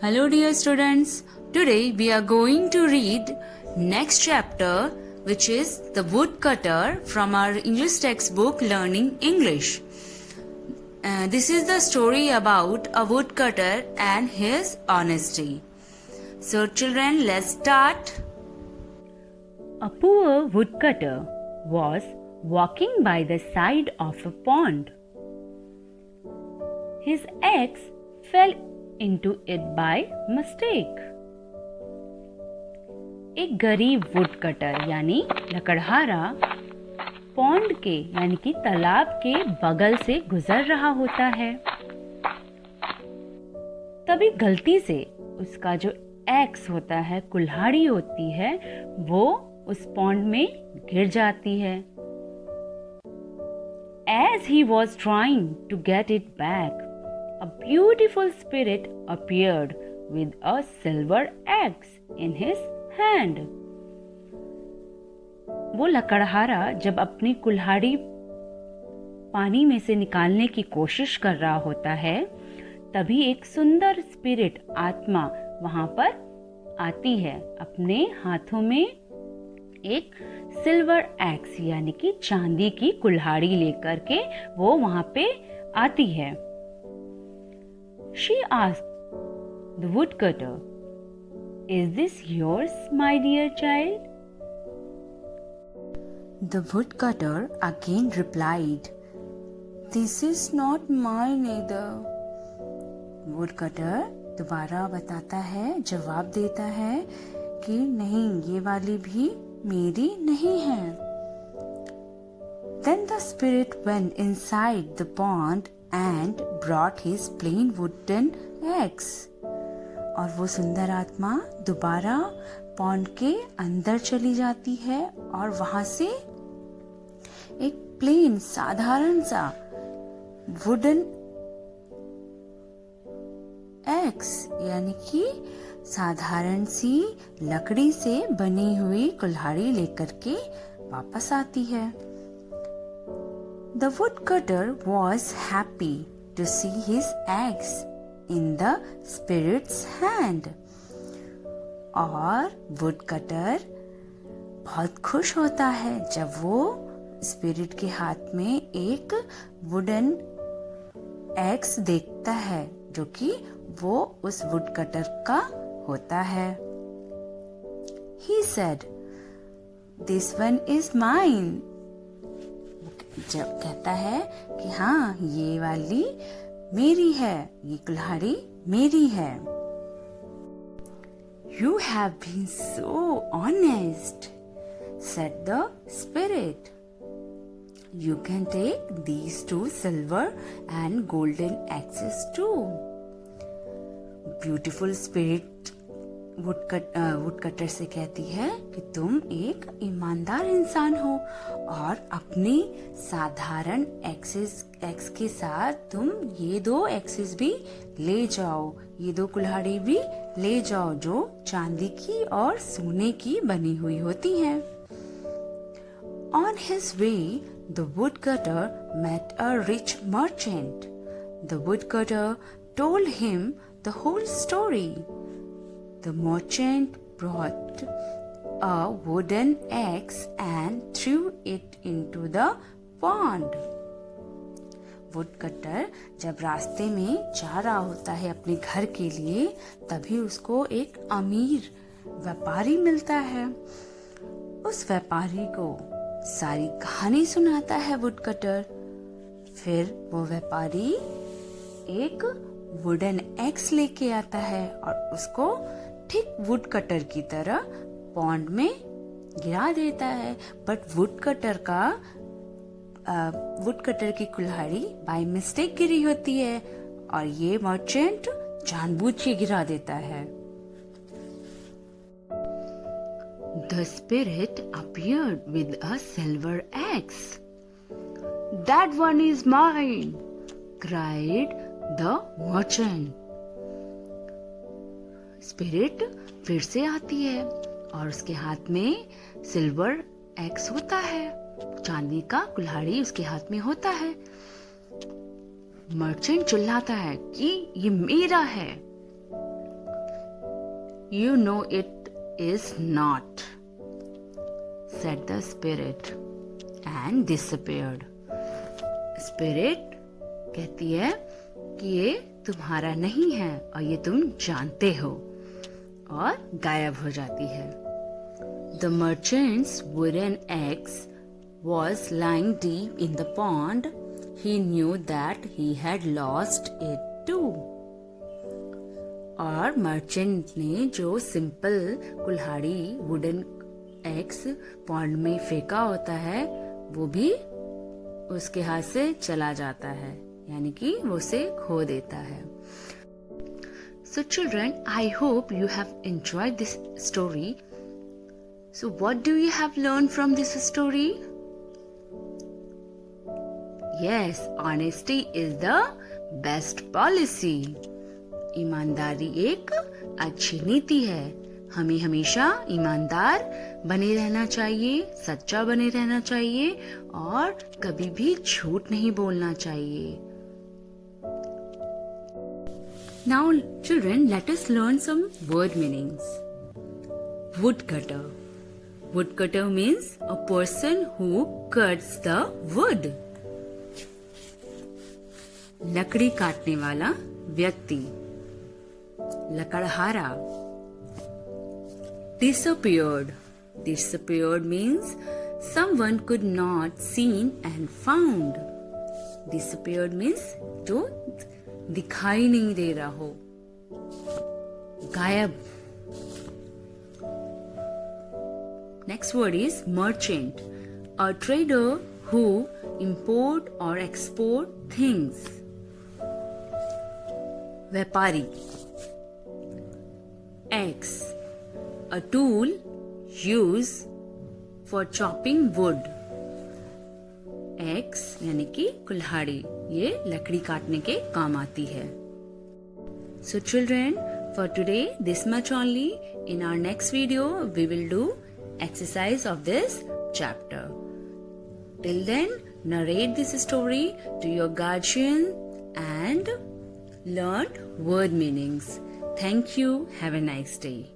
Hello dear students, today we are going to read next chapter which is The Woodcutter from our English textbook Learning English. This is the story about a woodcutter and his honesty. So children, let's start. A poor woodcutter was walking by the side of a pond. His axe fell into it by mistake. एक गरीब woodcutter यानी लकड़हारा pond के यानी कि तालाब के बगल से गुजर रहा होता है। तभी गलती से उसका जो एक्स होता है, कुल्हाड़ी होती है, वो उस पॉन्ड में गिर जाती है। As he was trying to get it back, a beautiful spirit appeared with a silver axe in his hand. वो लकड़हारा जब अपनी कुल्हाड़ी पानी में से निकालने की कोशिश कर रहा होता है, तभी एक सुंदर स्पिरिट आत्मा वहां पर आती है। अपने हाथों में एक सिल्वर एक्स यानी कि चांदी की कुल्हाड़ी लेकर के वो वहां पे आती है। She asked the woodcutter, "Is this yours, my dear child?" The woodcutter again replied, "This is not mine either." Woodcutter दोबारा बताता है, जवाब देता है कि नहीं, ये वाली भी मेरी नहीं है। Then the spirit went inside the pond and brought his plain wooden axe. और वो सुंदर आत्मा दोबारा पॉन्ड के अंदर चली जाती है और वहां से एक प्लेन साधारण सा वुडन एक्स यानी कि साधारण सी लकड़ी से बनी हुई कुल्हाड़ी लेकर के वापस आती है। The woodcutter was happy to see his axe in the spirit's hand. और woodcutter बहुत खुश होता है जब वो स्पिरिट के हाथ में एक वुडन एक्स देखता है जो कि वो उस वुडकटर का होता है। He said, "This one is mine." जब कहता है कि हाँ, ये वाली मेरी है, ये कुल्हाड़ी मेरी है। "You have been so honest," said the spirit. "You can take these two silver and golden axes too." Beautiful spirit woodcutter से कहती है कि तुम एक ईमानदार इंसान हो और अपने साधारण एक्स के साथ तुम ये दो एक्सेस भी ले जाओ, ये दो कुल्हाड़ी भी ले जाओ जो चांदी की और सोने की बनी हुई होती हैं। On his way, the woodcutter met a rich merchant. The woodcutter told him the whole story. The merchant brought a wooden axe and threw it into the pond. Woodcutter जब रास्ते में जा रहा होता है अपने घर के लिए, तभी उसको एक अमीर व्यापारी मिलता है। उस व्यापारी को सारी कहानी सुनाता है वुडकटर। फिर वो व्यापारी एक वुडन एक्स लेके आता है और उसको ठीक वुडकटर की तरह पॉन्ड में गिरा देता है। बट वुडकटर की कुल्हाड़ी बाय मिस्टेक गिरी होती है और ये मर्चेंट जानबूझ के गिरा देता है। The spirit appeared with a silver axe. "That one is mine," cried the merchant. Spirit फिर से आती है और उसके हाथ में सिल्वर एक्स होता है, चांदी का कुल्हाड़ी उसके हाथ में होता है। मर्चेंट चिल्लाता है कि ये मेरा है। You know it is not, said the spirit and disappeared. Spirit कहती है कि ये तुम्हारा नहीं है और ये तुम जानते हो, और गायब हो जाती है. The merchant's wooden axe was lying deep in the pond. He knew that he had lost it too. और मर्चेंट ने जो सिंपल कुल्हाड़ी वुडन एक्स पॉन्ड में फेंका होता है वो भी उसके हाथ से चला जाता है, यानी कि वो उसे खो देता है. So children, I hope you have enjoyed this story. So what do you have learned from this story? Yes, honesty is the best policy. ईमानदारी एक अच्छी नीति है. हमें हमेशा ईमानदार बने रहना चाहिए, सच्चा बने रहना चाहिए और कभी भी झूठ नहीं बोलना चाहिए. Now children, let us learn some word meanings. Woodcutter. Woodcutter means a person who cuts the wood. लकड़ी काटने वाला व्यक्ति, लकड़हारा. Disappeared. Disappeared means someone could not seen and found. Disappeared means जो दिखाई नहीं दे रहा हो, गायब. Next word is merchant, a trader who import or export things. व्यापारी. Axe, a tool used for chopping wood. Axe यानी कि कुल्हाड़ी, ये लकड़ी काटने के काम आती है. So children, for today this much only. In our next video we will do exercise of this chapter. Till then, narrate this story to your guardian and learn word meanings. Thank you. Have a nice day.